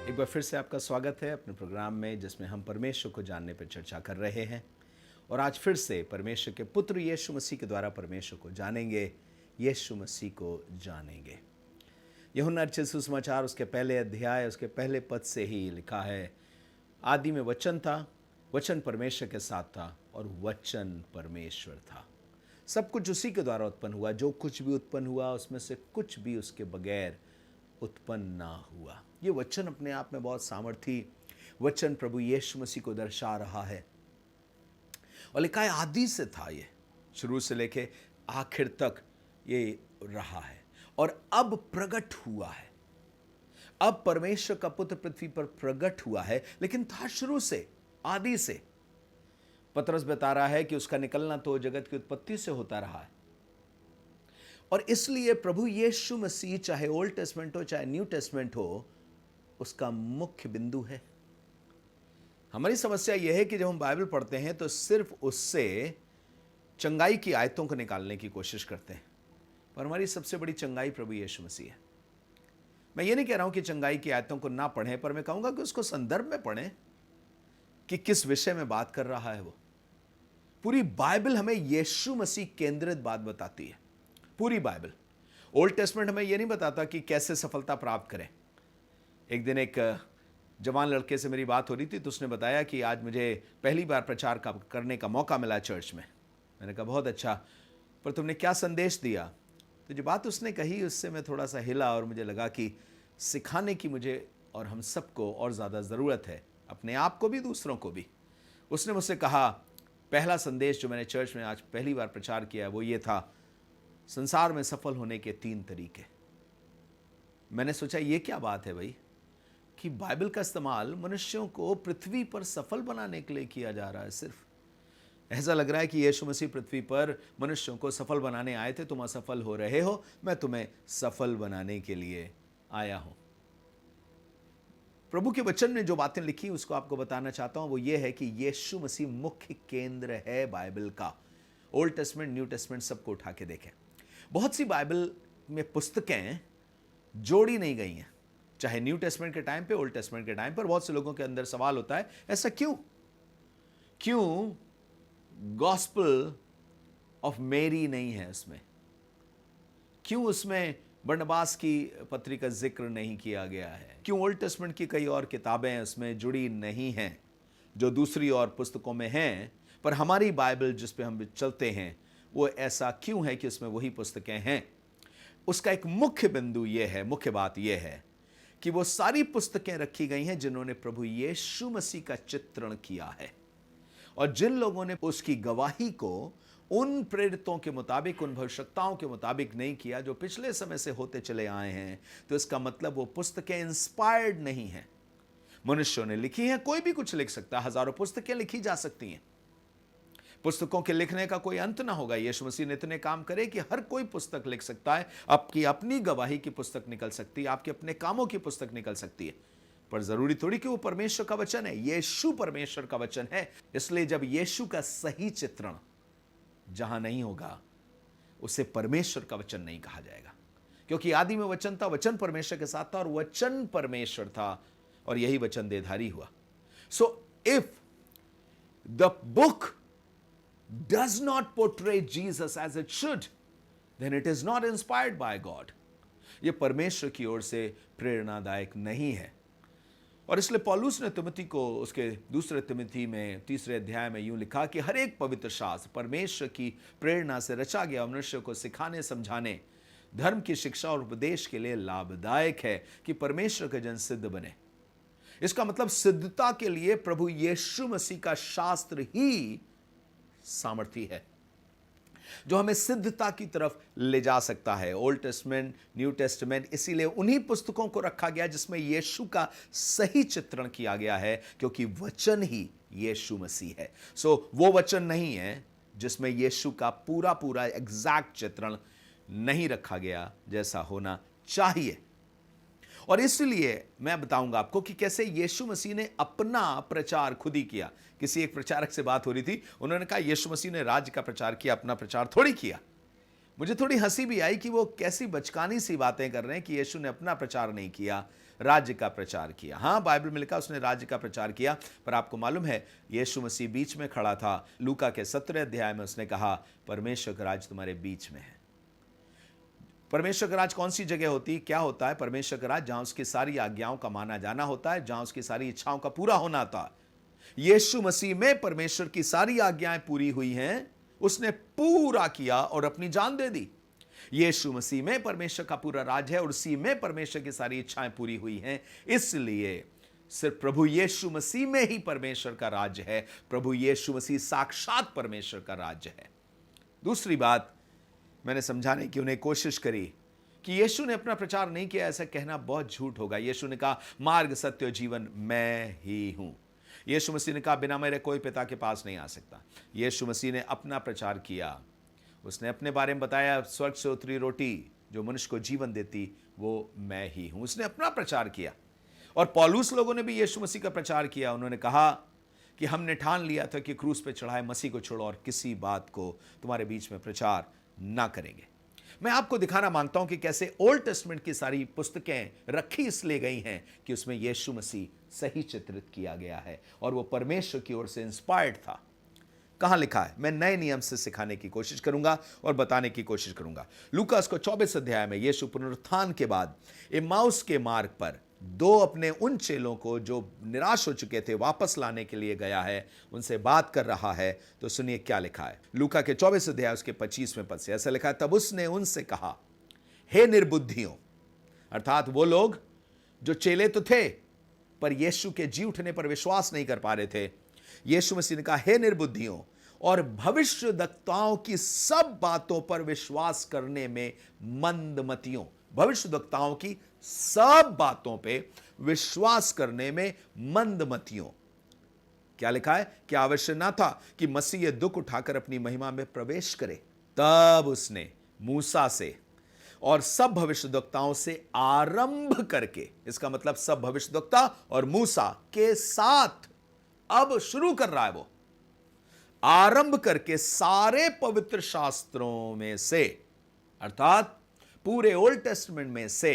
एक बार फिर से आपका स्वागत है अपने प्रोग्राम में, जिसमें हम परमेश्वर को जानने पर चर्चा कर रहे हैं। और आज फिर से परमेश्वर के पुत्र यीशु मसीह के द्वारा परमेश्वर को जानेंगे, यीशु मसीह को जानेंगे। यूहन्ना रचित सुसमाचार उसके पहले अध्याय उसके पहले पद से ही लिखा है, आदि में वचन था, वचन परमेश्वर के साथ था और वचन परमेश्वर था। सब कुछ उसी के द्वारा उत्पन्न हुआ, जो कुछ भी उत्पन्न हुआ उसमें से कुछ भी उसके बगैर उत्पन्न ना हुआ। ये वचन अपने आप में बहुत सामर्थी वचन प्रभु यीशु मसीह को दर्शा रहा है। और लिखा है आदि से था, ये शुरू से लेके आखिर तक ये रहा है और अब प्रकट हुआ है। अब परमेश्वर का पुत्र पृथ्वी पर प्रकट हुआ है, लेकिन था शुरू से, आदि से। पतरस बता रहा है कि उसका निकलना तो जगत की उत्पत्ति से होता रहा है। और इसलिए प्रभु यीशु मसीह चाहे ओल्ड टेस्टमेंट हो चाहे न्यू टेस्टमेंट हो, उसका मुख्य बिंदु है। हमारी समस्या यह है कि जब हम बाइबल पढ़ते हैं तो सिर्फ उससे चंगाई की आयतों को निकालने की कोशिश करते हैं, पर हमारी सबसे बड़ी चंगाई प्रभु यीशु मसीह है। मैं ये नहीं कह रहा हूं कि चंगाई की आयतों को ना पढ़ें, पर मैं कहूंगा कि उसको संदर्भ में पढ़ें कि किस विषय में बात कर रहा है वो। पूरी बाइबल हमें यीशु मसीह केंद्रित बात बताती है, पूरी बाइबल। ओल्ड टेस्टमेंट हमें यह नहीं बताता कि कैसे सफलता प्राप्त करें। एक दिन एक जवान लड़के से मेरी बात हो रही थी, तो उसने बताया कि आज मुझे पहली बार प्रचार करने का मौका मिला चर्च में। मैंने कहा बहुत अच्छा, पर तुमने क्या संदेश दिया? तो जो बात उसने कही उससे मैं थोड़ा सा हिला और मुझे लगा कि सिखाने की मुझे और हम सबको और ज़्यादा ज़रूरत है, अपने आप को भी दूसरों को भी। उसने मुझसे कहा, पहला संदेश जो मैंने चर्च में आज पहली बार प्रचार किया वो ये था, संसार में सफल होने के 3 तरीके। मैंने सोचा ये क्या बात है भाई, कि बाइबल का इस्तेमाल मनुष्यों को पृथ्वी पर सफल बनाने के लिए किया जा रहा है। सिर्फ ऐसा लग रहा है कि यीशु मसीह पृथ्वी पर मनुष्यों को सफल बनाने आए थे, तुम असफल हो रहे हो, मैं तुम्हें सफल बनाने के लिए आया हूं। प्रभु के वचन ने जो बातें लिखी उसको आपको बताना चाहता हूं, वो ये है कि यीशु मसीह मुख्य केंद्र है बाइबल का। ओल्ड टेस्टमेंट न्यू टेस्टमेंट सबको उठा के देखें। बहुत सी बाइबल में पुस्तकें जोड़ी नहीं गई हैं, चाहे न्यू टेस्टमेंट के टाइम पे ओल्ड टेस्टमेंट के टाइम पर। बहुत से लोगों के अंदर सवाल होता है, ऐसा क्यों? क्यों गॉस्पेल ऑफ मैरी नहीं है उसमें? क्यों उसमें बरनबास की पत्री का जिक्र नहीं किया गया है? क्यों ओल्ड टेस्टमेंट की कई और किताबें उसमें जुड़ी नहीं हैं जो दूसरी और पुस्तकों में हैं, पर हमारी बाइबल जिस पे हम चलते हैं वो ऐसा क्यों है कि उसमें वही पुस्तकें हैं? उसका एक मुख्य बिंदु यह है, मुख्य बात यह है कि वो सारी पुस्तकें रखी गई हैं जिन्होंने प्रभु यीशु मसीह का चित्रण किया है, और जिन लोगों ने उसकी गवाही को उन प्रेरितों के मुताबिक, उन भविष्यवक्ताओं के मुताबिक नहीं किया जो पिछले समय से होते चले आए हैं, तो इसका मतलब वो पुस्तकें इंस्पायर्ड नहीं हैं, मनुष्यों ने लिखी हैं। कोई भी कुछ लिख सकता है, हजारों पुस्तकें लिखी जा सकती हैं, पुस्तकों के लिखने का कोई अंत ना होगा। यीशु मसीह ने इतने काम करे कि हर कोई पुस्तक लिख सकता है, आपकी अपनी गवाही की पुस्तक निकल सकती है, आपके अपने कामों की पुस्तक निकल सकती है, पर जरूरी थोड़ी कि वो परमेश्वर का वचन है। यीशु परमेश्वर का वचन है, इसलिए जब यीशु का सही चित्रण जहां नहीं होगा उसे परमेश्वर का वचन नहीं कहा जाएगा, क्योंकि आदि में वचन था, वचन परमेश्वर के साथ था और वचन परमेश्वर था, और यही वचन देहधारी हुआ। So if the book does not portray Jesus as it should, then it is not inspired by God. यह परमेश्वर की ओर से प्रेरणादायक नहीं है। और इसलिए पौलुस ने तिमोथी को उसके दूसरे तिमोथी में 3 अध्याय में यूं लिखा कि हर एक पवित्र शास्त्र परमेश्वर की प्रेरणा से रचा गया, मनुष्य को सिखाने, समझाने, धर्म की शिक्षा और उपदेश के लिए लाभदायक है कि परमेश्वर के जन सिद्ध बने। इसका मतलब सिद्धता के लिए प्रभु यीशु मसीह का शास्त्र ही सामर्थी है, जो हमें सिद्धता की तरफ ले जा सकता है। ओल्ड टेस्टमेंट, न्यू टेस्टमेंट, इसीलिए उन्हीं पुस्तकों को रखा गया जिसमें यीशु का सही चित्रण किया गया है, क्योंकि वचन ही यीशु मसीह है। सो वो वचन नहीं है जिसमें यीशु का पूरा पूरा एग्जैक्ट चित्रण नहीं रखा गया जैसा होना चाहिए। और इसलिए मैं बताऊंगा आपको कि कैसे यीशु मसीह ने अपना प्रचार खुद ही किया। किसी एक प्रचारक से बात हो रही थी, उन्होंने कहा यीशु मसीह ने राज्य का प्रचार किया, अपना प्रचार थोड़ी किया। मुझे थोड़ी हंसी भी आई कि वो कैसी बचकानी सी बातें कर रहे हैं कि यीशु ने अपना प्रचार नहीं किया, राज्य का प्रचार किया। हाँ, बाइबल में लिखा उसने राज्य का प्रचार किया, पर आपको मालूम है यीशु मसीह बीच में खड़ा था। लूका के 17 अध्याय में उसने कहा, परमेश्वर का राज तुम्हारे बीच में है। परमेश्वर का राज कौन सी जगह होती, क्या होता है? परमेश्वर का राज जहां उसकी सारी आज्ञाओं का माना जाना होता है, जहां उसकी सारी इच्छाओं का पूरा होना होता है। यीशु मसीह में परमेश्वर की सारी आज्ञाएं पूरी हुई हैं, उसने पूरा किया और अपनी जान दे दी। यीशु मसीह में परमेश्वर का पूरा राज है और उसी में परमेश्वर की सारी इच्छाएं पूरी हुई हैं। इसलिए सिर्फ प्रभु यीशु मसीह में ही परमेश्वर का राज्य है। प्रभु यीशु मसीह साक्षात परमेश्वर का राज्य है। दूसरी बात मैंने समझाने की उन्हें कोशिश करी कि यीशु ने अपना प्रचार नहीं किया, ऐसा कहना बहुत झूठ होगा। यीशु ने कहा, मार्ग सत्य और जीवन मैं ही हूं। यीशु मसीह ने कहा, बिना मेरे कोई पिता के पास नहीं आ सकता। यीशु मसीह ने अपना प्रचार किया। उसने अपने बारे में बताया, स्वर्ग से उतरी रोटी जो मनुष्य को जीवन देती वो मैं ही हूं। उसने अपना प्रचार किया। और पौलुस लोगों ने भी यीशु मसीह का प्रचार किया। उन्होंने कहा कि हमने ठान लिया था कि क्रूस पे चढ़ाए मसीह को छोड़ो और किसी बात को तुम्हारे बीच में प्रचार ना करेंगे। मैं आपको दिखाना मांगता हूं कि कैसे ओल्ड टेस्टमेंट की सारी पुस्तकें रखी इसलिए गई हैं कि उसमें यीशु मसीह सही चित्रित किया गया है और वो परमेश्वर की ओर से इंस्पायर्ड था। कहां लिखा है? मैं नए नियम से सिखाने की कोशिश करूंगा और बताने की कोशिश करूंगा। लूका को 24 अध्याय में यीशु पुनरुत्थान के बाद इम्माउस के मार्ग पर दो अपने उन चेलों को जो निराश हो चुके थे वापस लाने के लिए गया है, उनसे बात कर रहा है। तो सुनिए क्या लिखा है। लूका के 24 अध्याय उसके 25वें पद से ऐसा लिखा है, तब उसने उनसे कहा, हे निर्बुद्धियों, अर्थात वो लोग जो चेले तो थे पर यीशु के जी उठने पर विश्वास नहीं कर पा रहे थे। यीशु मसीह ने कहा, हे निर्बुद्धियों और भविष्यद्वक्ताओं की सब बातों पर विश्वास करने में मंदमतियों। भविष्यद्वक्ताओं की सब बातों पे विश्वास करने में मंदमतियों। क्या लिखा है कि आवश्यक ना था कि मसीह ये दुख उठाकर अपनी महिमा में प्रवेश करे। तब उसने मूसा से और सब भविष्यद्वक्ताओं से आरंभ करके, इसका मतलब सब भविष्यद्वक्ता और मूसा के साथ अब शुरू कर रहा है, वो आरंभ करके सारे पवित्र शास्त्रों में से, अर्थात पूरे ओल्ड टेस्टमेंट में से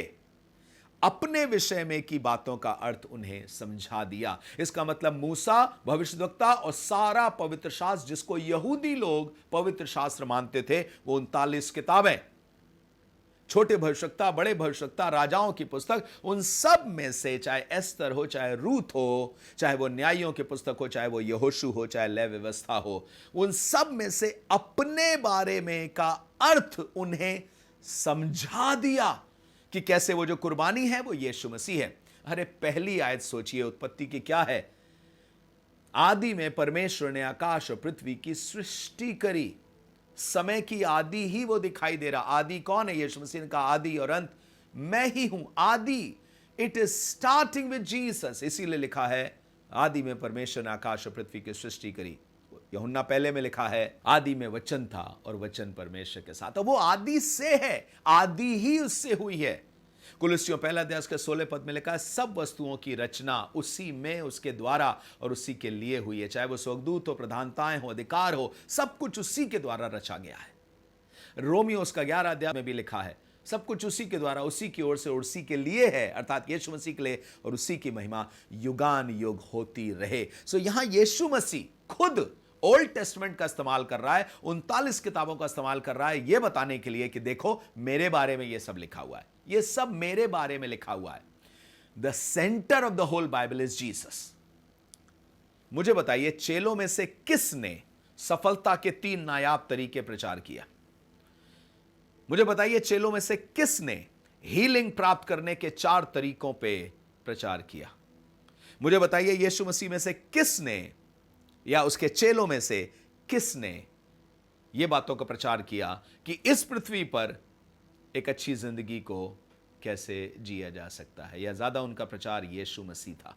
अपने विषय में की बातों का अर्थ उन्हें समझा दिया। इसका मतलब मूसा, भविष्यद्वक्ता और सारा पवित्र शास्त्र, जिसको यहूदी लोग पवित्र शास्त्र मानते थे, वो 39 किताबें, छोटे भविष्यद्वक्ता, बड़े भविष्यद्वक्ता, राजाओं की पुस्तक, उन सब में से चाहे एस्तर हो, चाहे रूथ हो, चाहे वो न्यायियों की पुस्तक हो, चाहे वो यहोशू हो, चाहे लय व्यवस्था हो, उन सब में से अपने बारे में का अर्थ उन्हें समझा दिया कि कैसे वो जो कुर्बानी है वो यीशु मसीह है। अरे पहली आयत सोचिए उत्पत्ति की क्या है। आदि में परमेश्वर ने आकाश और पृथ्वी की सृष्टि करी। समय की आदि ही वो दिखाई दे रहा। आदि कौन है? यीशु मसीह ने कहा, आदि और अंत मैं ही हूं। आदि, it is starting with Jesus. इसीलिए लिखा है आदि में परमेश्वर ने आकाश और पृथ्वी की सृष्टि करी। यूहन्ना पहले में लिखा है आदि में वचन था और वचन परमेश्वर के साथ। वो आदि से है, आदि ही उससे हुई है। कुलुस्सियों पहला अध्याय के 16 पद में लिखा है, सब वस्तुओं की रचना उसी में, उसके द्वारा और उसी के लिए हुई है। चाहे वो स्वर्गदूत हो, प्रधानताएं हो, अधिकार हो, सब कुछ उसी के द्वारा रचा गया है। रोमियो उसका 11 अध्याय में भी लिखा है, सब कुछ उसी के द्वारा, उसी की ओर से और उसी के लिए है, अर्थात यीशु मसीह के लिए, और उसी की महिमा युगान युग होती रहे। सो यहां यीशु मसीह खुद ओल्ड टेस्टमेंट का इस्तेमाल कर रहा है, 39 किताबों का इस्तेमाल कर रहा है, यह बताने के लिए कि देखो मेरे बारे में यह सब लिखा हुआ है, यह सब मेरे बारे में लिखा हुआ है। The centre of the whole Bible is Jesus. मुझे बताइए, चेलों में से किसने सफलता के 3 नायाब तरीके प्रचार किया? मुझे बताइए, चेलों में से किसने हीलिंग प्राप्त करने के 4 तरीकों पे प्रचार किया? मुझे बताइए, यीशु मसीह में से किसने या उसके चेलों में से किसने यह बातों का प्रचार किया कि इस पृथ्वी पर एक अच्छी जिंदगी को कैसे जिया जा सकता है? या ज्यादा उनका प्रचार यीशु मसीह था।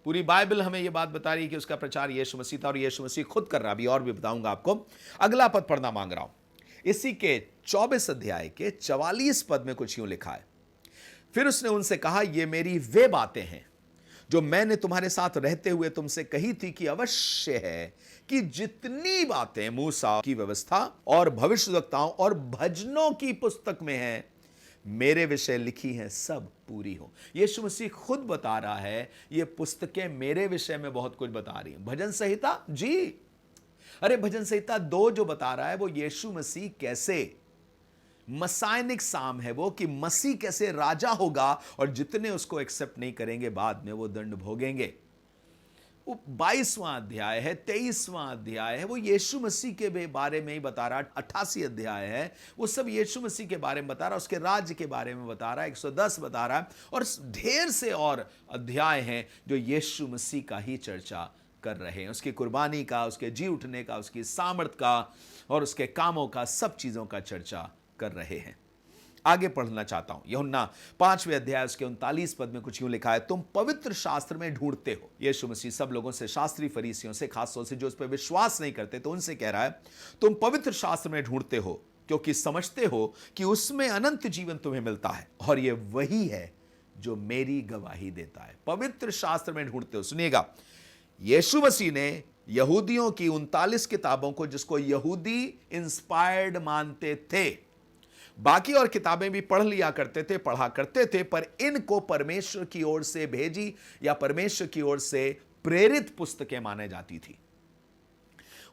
पूरी बाइबल हमें यह बात बता रही है कि उसका प्रचार यीशु मसीह था और यीशु मसीह खुद कर रहा। अभी और भी बताऊंगा आपको। अगला पद पढ़ना मांग रहा हूं। इसी के 24 अध्याय के 44 पद में कुछ यूं लिखा है, फिर उसने उनसे कहा, ये मेरी वे बातें हैं जो मैंने तुम्हारे साथ रहते हुए तुमसे कही थी कि अवश्य है कि जितनी बातें मूसा की व्यवस्था और भविष्यद्वक्ताओं और भजनों की पुस्तक में हैं, मेरे विषय लिखी हैं सब पूरी हो। यीशु मसीह खुद बता रहा है ये पुस्तकें मेरे विषय में बहुत कुछ बता रही हैं। भजन संहिता जी, अरे भजन संहिता 2 जो बता रहा है वो यीशु मसीह कैसे मसायनिक साम है, वो कि मसीह कैसे राजा होगा और जितने उसको एक्सेप्ट नहीं करेंगे बाद में वो दंड भोगेंगे। वो 22वां अध्याय है, 23वां अध्याय है, वो यीशु मसीह के बारे में ही बता रहा है। 88 अध्याय है, वो सब यीशु मसीह के बारे में बता रहा है, उसके राज्य के बारे में बता रहा है। 110 बता रहा है और ढेर से और अध्याय हैं जो यीशु मसीह का ही चर्चा कर रहे हैं, उसकी कुर्बानी का, उसके जी उठने का, उसकी सामर्थ का और उसके कामों का, सब चीजों का चर्चा कर रहे हैं। आगे पढ़ना चाहता हूं, यूहन्ना 5वें अध्याय उसके 39 पद में कुछ यूं लिखा है, तुम पवित्र शास्त्र में ढूंढते हो। यीशु मसीह सब लोगों से, शास्त्री फरीसियों से, खासतौर से जो उस पर विश्वास नहीं करते, तो उनसे कह रहा है तुम पवित्र शास्त्र में ढूंढते हो क्योंकि समझते हो कि उसमें अनंत जीवन तुम्हें मिलता है और यह वही है जो मेरी गवाही देता है। पवित्र शास्त्र में ढूंढते हो। सुनिएगा, यीशु मसीह ने यहूदियों की 39 किताबों को, जिसको यहूदी इंस्पायर्ड मानते थे, बाकी और किताबें भी पढ़ लिया करते थे, पढ़ा करते थे, पर इनको परमेश्वर की ओर से भेजी या परमेश्वर की ओर से प्रेरित पुस्तकें माने जाती थी।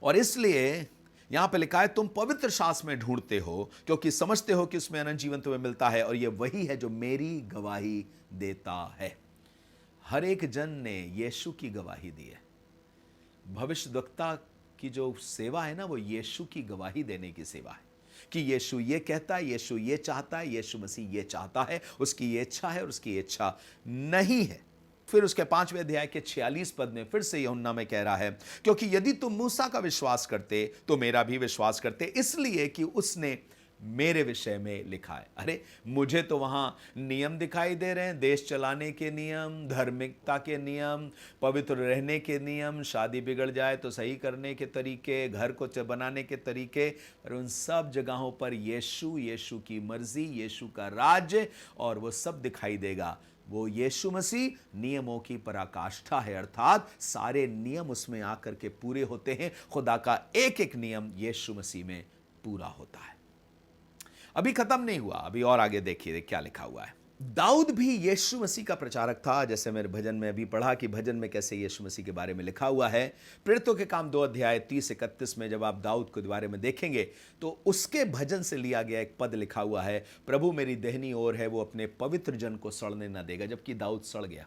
और इसलिए यहां पे लिखा है तुम पवित्र शास्त्र में ढूंढते हो क्योंकि समझते हो कि उसमें अनंत जीवन तुम्हें मिलता है और यह वही है जो मेरी गवाही देता है। हर एक जन ने यीशु की गवाही दी है। भविष्यद्वक्ता की जो सेवा है ना, वो यीशु की गवाही देने की सेवा है कि यीशु ये कहता है, यीशु ये चाहता है, यीशु मसीह ये चाहता है, उसकी ये इच्छा है और उसकी इच्छा नहीं है। फिर उसके 5वें अध्याय के 46 पद में फिर से यूहन्ना में कह रहा है, क्योंकि यदि तुम मूसा का विश्वास करते तो मेरा भी विश्वास करते, इसलिए कि उसने मेरे विषय में लिखा है। अरे मुझे तो वहां नियम दिखाई दे रहे हैं, देश चलाने के नियम, धार्मिकता के नियम, पवित्र रहने के नियम, शादी बिगड़ जाए तो सही करने के तरीके, घर को बनाने के तरीके, और उन सब जगहों पर यीशु, यीशु की मर्जी, यीशु का राज्य, और वो सब दिखाई देगा। वो यीशु मसीह नियमों की पराकाष्ठा है, अर्थात सारे नियम उसमें आकर के पूरे होते हैं। खुदा का एक एक नियम यीशु मसीह में पूरा होता है। अभी खत्म नहीं हुआ, अभी और आगे देखिए क्या लिखा हुआ है। दाऊद भी यीशु मसीह का प्रचारक था, जैसे मेरे भजन में अभी पढ़ा कि भजन में कैसे यीशु मसीह के बारे में लिखा हुआ है। प्रेरितों के काम 2 अध्याय 30-31 में जब आप दाऊद के बारे में देखेंगे तो उसके भजन से लिया गया एक पद लिखा हुआ है, प्रभु मेरी दाहिनी ओर है, वो अपने पवित्र जन को सड़ने न देगा। जबकि दाऊद सड़ गया,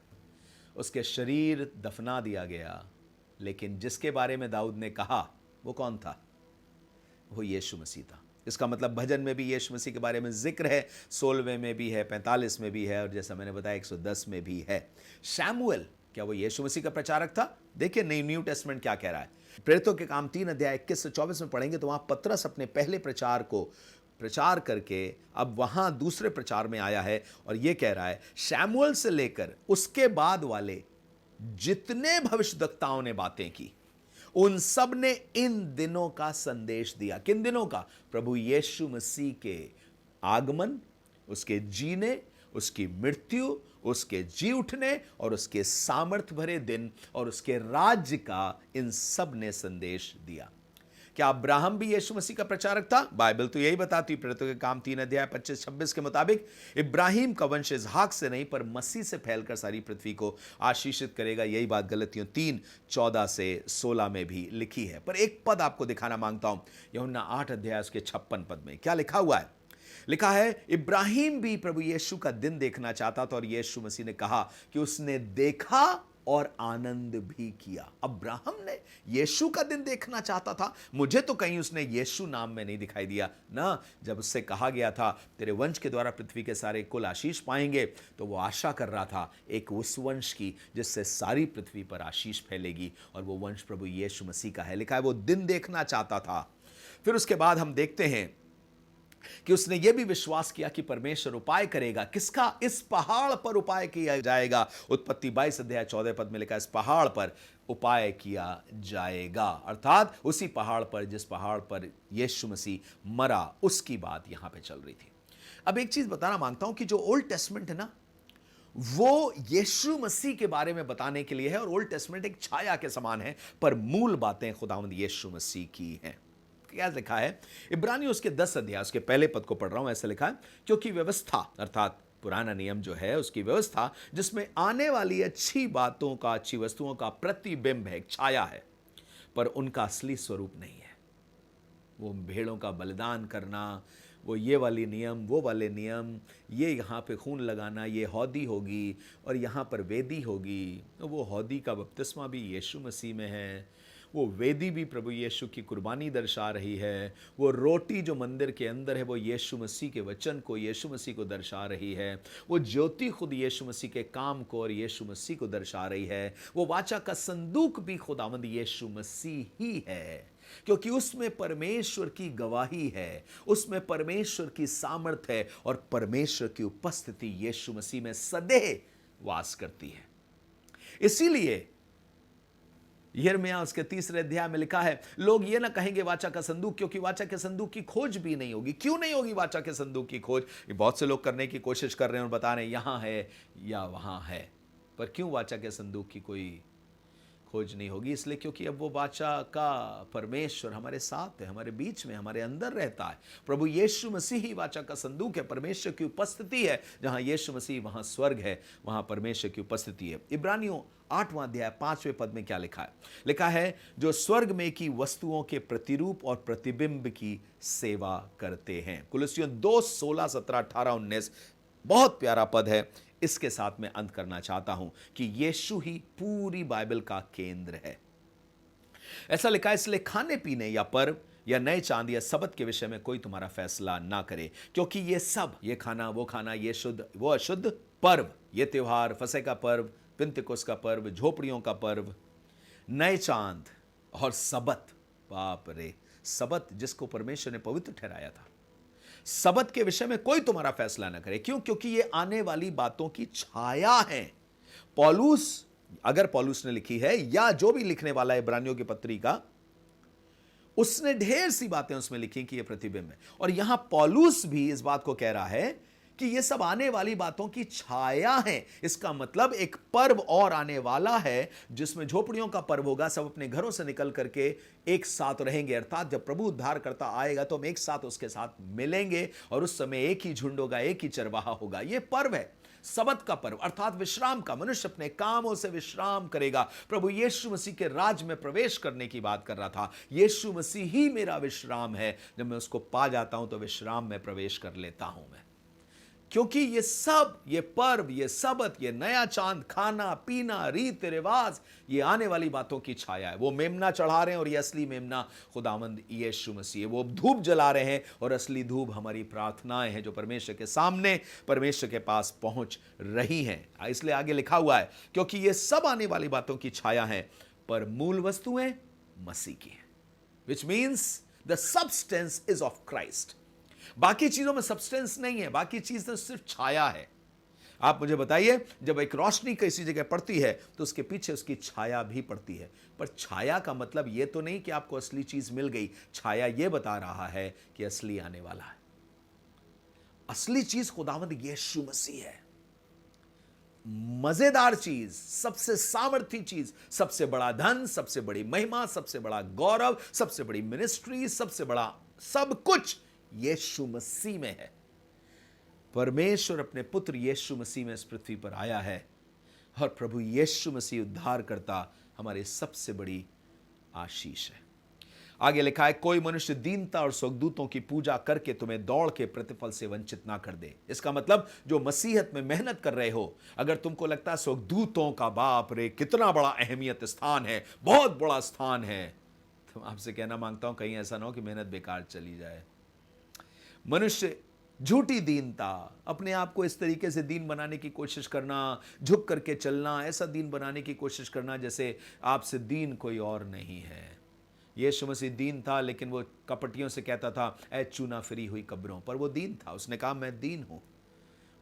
उसके शरीर दफना दिया गया, लेकिन जिसके बारे में दाऊद ने कहा वो कौन था? वो यीशु मसीह था। इसका मतलब भजन में भी यीशु मसीह के बारे में जिक्र है, 16वें में भी है, 45 में भी है, और जैसा मैंने बताया 110 में भी है। शमूएल, क्या वो यीशु मसीह का प्रचारक था? देखिए न्यू टेस्टमेंट क्या कह रहा है। प्रेरितों के काम 3 अध्याय 21 से 24 में पढ़ेंगे तो वहां पतरस अपने पहले प्रचार को प्रचार करके अब वहां दूसरे प्रचार में आया है और यह कह रहा है, शमूएल से लेकर उसके बाद वाले जितने भविष्यद्वक्ताओं ने बातें की उन सब ने इन दिनों का संदेश दिया। किन दिनों का? प्रभु यीशु मसीह के आगमन, उसके जीने, उसकी मृत्यु, उसके जी उठने और उसके सामर्थ भरे दिन और उसके राज्य का इन सब ने संदेश दिया। क्या अब्राहम भी यीशु मसीह का प्रचारक था? बाइबल तो यही बताती है। प्रेरितों के काम 3 अध्याय 25-26 के मुताबिक इब्राहिम का वंश इसहाक से नहीं पर मसीह से फैलकर सारी पृथ्वी को आशीषित करेगा। यही बात गलतियों 3:14 से 16 में भी लिखी है। पर एक पद आपको दिखाना मांगता हूं, यूहन्ना 8 अध्याय उसके 56 पद में क्या लिखा हुआ है। लिखा है, इब्राहिम भी प्रभु यीशु का दिन देखना चाहता था और यीशु मसीह ने कहा कि उसने देखा और आनंद भी किया। अब्राहम ने यीशु का दिन देखना चाहता था। मुझे तो कहीं उसने यीशु नाम में नहीं दिखाई दिया ना। जब उससे कहा गया था तेरे वंश के द्वारा पृथ्वी के सारे कुल आशीष पाएंगे, तो वो आशा कर रहा था एक उस वंश की जिससे सारी पृथ्वी पर आशीष फैलेगी, और वो वंश प्रभु यीशु मसीह का है। लिखा है वो दिन देखना चाहता था। फिर उसके बाद हम देखते हैं कि उसने यह भी विश्वास किया कि परमेश्वर उपाय करेगा। किसका? इस पहाड़ पर उपाय किया जाएगा। उत्पत्ति 22 अध्याय 14 पद में लिखा है, इस पहाड़ पर उपाय किया जाएगा, अर्थात उसी पहाड़ पर जिस पहाड़ पर यीशु मसीह मरा, उसकी बात यहां पे चल रही थी। अब एक चीज बताना मांगता हूं कि जो ओल्ड टेस्टमेंट है ना, वो यीशु मसीह के बारे में बताने के लिए है, और ओल्ड टेस्टमेंट एक छाया के समान है, पर मूल बातें खुदावंद यीशु मसीह की हैं। क्या लिखा है, इब्रानियों उसके 10 अध्याय उसके पहले पद को पढ़ रहा हूं। ऐसा लिखा है, क्योंकि व्यवस्था अर्थात पुराना नियम जो है उसकी व्यवस्था जिसमें आने वाली अच्छी बातों का, अच्छी वस्तुओं का प्रतिबिंब है, छाया है, पर उनका असली स्वरूप नहीं है। वो भेड़ों का बलिदान करना, वो ये वाली नियम, वो वाले नियम, ये यहाँ पे खून लगाना, ये हौदी होगी और यहाँ पर वेदी होगी। तो वो हौदी का बपतिस्मा भी यीशु मसीह में है, वो वेदी भी प्रभु यीशु की कुर्बानी दर्शा रही है, वो रोटी जो मंदिर के अंदर है वो यीशु मसीह के वचन को, यीशु मसीह को दर्शा रही है, वो ज्योति खुद यीशु मसीह के काम को और यीशु मसीह को दर्शा रही है, वो वाचा का संदूक भी खुदावंद यीशु मसीह ही है, क्योंकि उसमें परमेश्वर की गवाही है, उसमें परमेश्वर की सामर्थ्य है और परमेश्वर की उपस्थिति यीशु मसीह में सदैव वास करती है। इसीलिए यिर्मयाह उसके 3 अध्याय में लिखा है, लोग ये ना कहेंगे वाचा का संदूक, क्योंकि वाचा के संदूक की खोज भी नहीं होगी। क्यों नहीं होगी वाचा के संदूक की खोज? ये बहुत से लोग करने की कोशिश कर रहे हैं और बता रहे हैं यहां है या वहां है, पर क्यों वाचा के संदूक की कोई खोज नहीं होगी? इसलिए क्योंकि अब वो वाचा का परमेश्वर हमारे साथ है, हमारे बीच में, हमारे अंदर रहता है। प्रभु यीशु मसीह ही वाचा का संदूक है, परमेश्वर की उपस्थिति है। जहां यीशु मसीह वहां स्वर्ग है, वहां परमेश्वर की उपस्थिति है। इब्रानियों 8वां अध्याय 5वें पद में क्या लिखा है? लिखा है, जो स्वर्ग में की वस्तुओं के प्रतिरूप और प्रतिबिंब की सेवा करते हैं। कुलुस्सियों 2, 16, 17, 18, 19 बहुत प्यारा पद है। इसके साथ मैं अंत करना चाहता हूं कि यीशु ही पूरी बाइबल का केंद्र है। ऐसा लिखा है, इसलिए खाने पीने या पर्व या नए चांद या सबत के विषय में कोई तुम्हारा फैसला ना करे, क्योंकि ये सब, ये खाना, वो खाना, ये शुद्ध, वो अशुद्ध, पर्व, ये त्योहार, फसह का पर्व, पिंतकुस्त का पर्व, झोपड़ियों का पर्व, नए चांद और सबत, बाप रे, सबत जिसको परमेश्वर ने पवित्र ठहराया था, सबत के विषय में कोई तुम्हारा फैसला ना करे। क्यों? क्योंकि ये आने वाली बातों की छाया है। पौलुस, अगर पौलुस ने लिखी है या जो भी लिखने वाला है इब्रानियों की पत्री उसने ढेर सी बातें उसमें लिखी कि ये प्रतिबिंब है। और यहां पौलुस भी इस बात को कह रहा है कि ये सब आने वाली बातों की छाया है। इसका मतलब एक पर्व और आने वाला है जिसमें झोपड़ियों का पर्व होगा, सब अपने घरों से निकल करके एक साथ रहेंगे। अर्थात जब प्रभु उद्धार करता आएगा तो हम एक साथ उसके साथ मिलेंगे और उस समय एक ही झुंड होगा, एक ही चरवाहा होगा। यह पर्व है, सबत का पर्व, अर्थात विश्राम का। मनुष्य अपने कामों से विश्राम करेगा। प्रभु यीशु मसीह के राज में प्रवेश करने की बात कर रहा था। यीशु मसीह ही मेरा विश्राम है। जब मैं उसको पा जाता हूं तो विश्राम में प्रवेश कर लेता हूं मैं, क्योंकि ये सब, ये पर्व, ये सबत, ये नया चांद, खाना पीना, रीत रिवाज, ये आने वाली बातों की छाया है। वो मेमना चढ़ा रहे हैं और ये असली मेमना खुदावंद यीशु मसीह है। वो धूप जला रहे हैं और असली धूप हमारी प्रार्थनाएं हैं जो परमेश्वर के सामने, परमेश्वर के पास पहुंच रही हैं। इसलिए आगे लिखा हुआ है, क्योंकि ये सब आने वाली बातों की छाया है, पर मूल वस्तुएं मसीह की हैं, which means the substance is of Christ. बाकी चीजों में सब्सटेंस नहीं है, बाकी चीज तो सिर्फ छाया है। आप मुझे बताइए, जब एक रोशनी किसी जगह पड़ती है तो उसके पीछे उसकी छाया भी पड़ती है, पर छाया का मतलब यह तो नहीं कि आपको असली चीज मिल गई। छाया यह बता रहा है कि असली आने वाला है। असली चीज खुदावंद यीशु मसीह है। मजेदार चीज, सबसे सामर्थी चीज, सबसे बड़ा धन, सबसे बड़ी महिमा, सबसे बड़ा गौरव, सबसे बड़ी मिनिस्ट्री, सबसे बड़ा सब कुछ यीशु मसीह में है। परमेश्वर अपने पुत्र यीशु मसीह में इस पृथ्वी पर आया है और प्रभु यीशु मसीह उद्धार करता हमारी सबसे बड़ी आशीष है। आगे लिखा है, कोई मनुष्य दीनता और स्वर्गदूतों की पूजा करके तुम्हें दौड़ के प्रतिफल से वंचित ना कर दे। इसका मतलब जो मसीहत में मेहनत कर रहे हो, अगर तुमको लगता है स्वर्गदूतों का बाप रे कितना बड़ा अहमियत स्थान है, बहुत बड़ा स्थान है, तो आपसे कहना मांगता हूं कहीं ऐसा ना हो कि मेहनत बेकार चली जाए। मनुष्य झूठी दीनता, अपने आप को इस तरीके से दीन बनाने की कोशिश करना, झुक करके चलना, ऐसा दीन बनाने की कोशिश करना जैसे आपसे दीन कोई और नहीं है। यीशु मसीह दीन था, लेकिन वो कपटियों से कहता था, ऐ चूना फिरी हुई कब्रों, पर वो दीन था, उसने कहा मैं दीन हूं।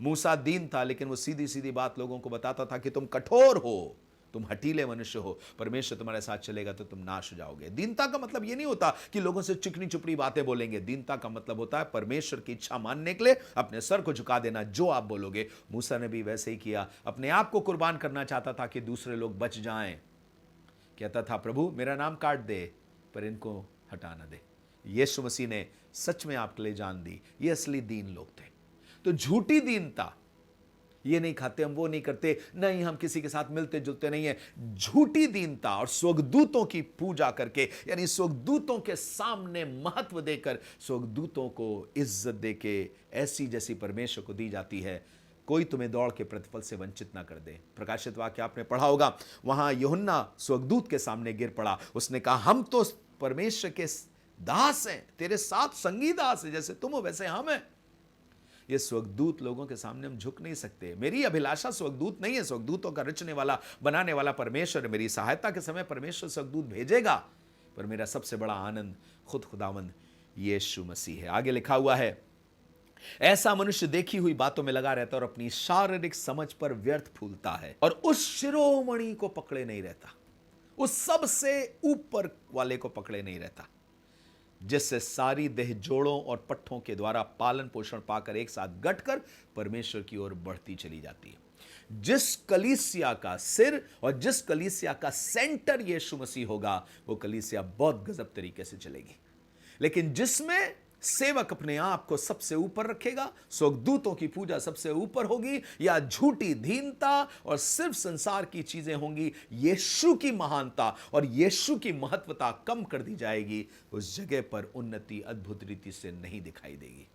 मूसा दीन था, लेकिन वो सीधी सीधी बात लोगों को बताता था कि तुम कठोर हो, तुम हठीले मनुष्य हो, परमेश्वर तुम्हारे साथ चलेगा तो तुम नाश हो जाओगे। दीनता का मतलब ये नहीं होता कि लोगों से चिकनी चुपड़ी बातें बोलेंगे। दीनता का मतलब होता है परमेश्वर की इच्छा मानने के लिए अपने सर को झुका देना, जो आप बोलोगे। मूसा ने भी वैसे ही किया, अपने आप को कुर्बान करना चाहता था कि दूसरे लोग बच जाएं। कहता था, प्रभु मेरा नाम काट दे पर इनको हटा ना दे। यीशु मसीह ने सच में आपके लिए जान दी। ये असली दीन लोग थे। तो झूठी दीनता, ये नहीं खाते हम, वो नहीं करते, नहीं हम किसी के साथ मिलते जुलते नहीं है, झूठी दीनता और स्वर्गदूतों की पूजा करके, यानी स्वर्गदूतों के सामने महत्व देकर, स्वर्गदूतों को इज्जत देके ऐसी जैसी परमेश्वर को दी जाती है, कोई तुम्हें दौड़ के प्रतिफल से वंचित ना कर दे। प्रकाशित वाक्य आपने पढ़ा होगा, वहां यूहन्ना स्वर्गदूत के सामने गिर पड़ा। उसने कहा हम तो परमेश्वर के दास हैं, तेरे साथ संगी दास है, जैसे तुम हो वैसे हम हैं। ये स्वर्गदूत लोगों के सामने हम झुक नहीं सकते। मेरी अभिलाषा स्वर्गदूत नहीं है, स्वर्गदूतों का रचने वाला बनाने वाला परमेश्वर। मेरी सहायता के समय परमेश्वर स्वर्गदूत भेजेगा, पर मेरा सबसे बड़ा आनंद खुद खुदावंद यीशु मसीह है। आगे लिखा हुआ है, ऐसा मनुष्य देखी हुई बातों में लगा रहता और अपनी शारीरिक समझ पर व्यर्थ फूलता है और उस शिरोमणि को पकड़े नहीं रहता, उस सबसे ऊपर वाले को पकड़े नहीं रहता, जिससे सारी देह जोड़ों और पट्टों के द्वारा पालन पोषण पाकर एक साथ गठकर परमेश्वर की ओर बढ़ती चली जाती है। जिस कलीसिया का सिर और जिस कलीसिया का सेंटर यीशु मसीह होगा, वो कलीसिया बहुत गजब तरीके से चलेगी। लेकिन जिसमें सेवक अपने आप को सबसे ऊपर रखेगा, स्वर्गदूतों की पूजा सबसे ऊपर होगी, या झूठी दीनता और सिर्फ संसार की चीजें होंगी, यीशु की महानता और यीशु की महत्वता कम कर दी जाएगी, उस जगह पर उन्नति अद्भुत रीति से नहीं दिखाई देगी।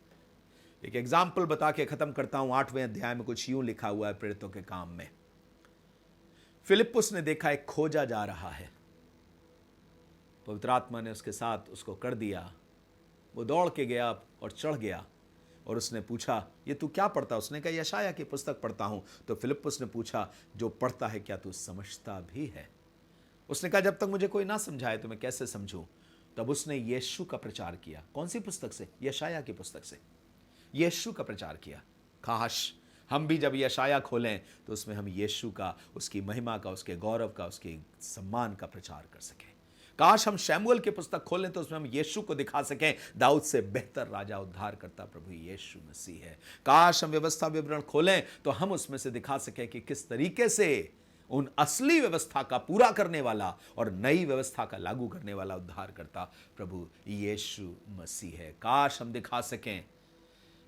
एक एग्जाम्पल बता के खत्म करता हूं। 8वें अध्याय में कुछ यूं लिखा हुआ है प्रेरितों के काम में। फिलिप्पुस ने देखा एक खोजा जा रहा है, पवित्र आत्मा ने उसके साथ उसको कर दिया। वो दौड़ के गया और चढ़ गया और उसने पूछा, ये तू क्या पढ़ता? उसने कहा, यशाया की पुस्तक पढ़ता हूं। तो फिलिप्पुस ने पूछा, जो पढ़ता है क्या तू समझता भी है? उसने कहा, जब तक मुझे कोई ना समझाए तो मैं कैसे समझूं? तब उसने यीशु का प्रचार किया। कौन सी पुस्तक से? यशाया की पुस्तक से यीशु का प्रचार किया। काश हम भी जब यशाया खोलें तो उसमें हम यीशु का, उसकी महिमा का, उसके गौरव का, उसके सम्मान का प्रचार कर सकें। काश हम शमूएल की पुस्तक खोलें तो उसमें हम यीशु को दिखा सकें, दाऊद से बेहतर राजा उद्धार करता प्रभु यीशु मसीह है। काश हम व्यवस्था विवरण खोलें तो हम उसमें से दिखा सकें कि किस तरीके से उन असली व्यवस्था का पूरा करने वाला और नई व्यवस्था का लागू करने वाला उद्धार करता प्रभु यीशु मसीह है। काश हम दिखा सकें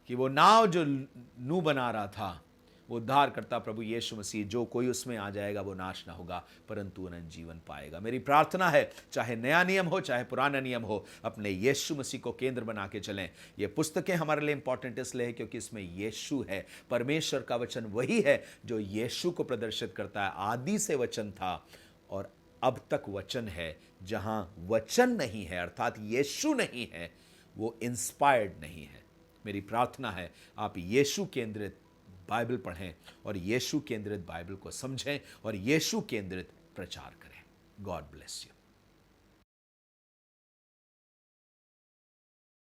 कि वो नाव जो नूह बना रहा था, वो उद्धार करता प्रभु यीशु मसीह, जो कोई उसमें आ जाएगा वो नाश ना होगा परंतु अनंत जीवन पाएगा। मेरी प्रार्थना है, चाहे नया नियम हो चाहे पुराना नियम हो, अपने यीशु मसीह को केंद्र बना के चलें। ये पुस्तकें हमारे लिए इंपॉर्टेंट इसलिए है क्योंकि इसमें यीशु है। परमेश्वर का वचन वही है जो यीशु को प्रदर्शित करता है। आदि से वचन था और अब तक वचन है। जहां वचन नहीं है अर्थात यीशु नहीं है, वो इंस्पायर्ड नहीं है। मेरी प्रार्थना है आप यीशु केंद्रित बाइबल पढ़ें और यीशु केंद्रित बाइबल को समझें और यीशु केंद्रित प्रचार करें। God bless you.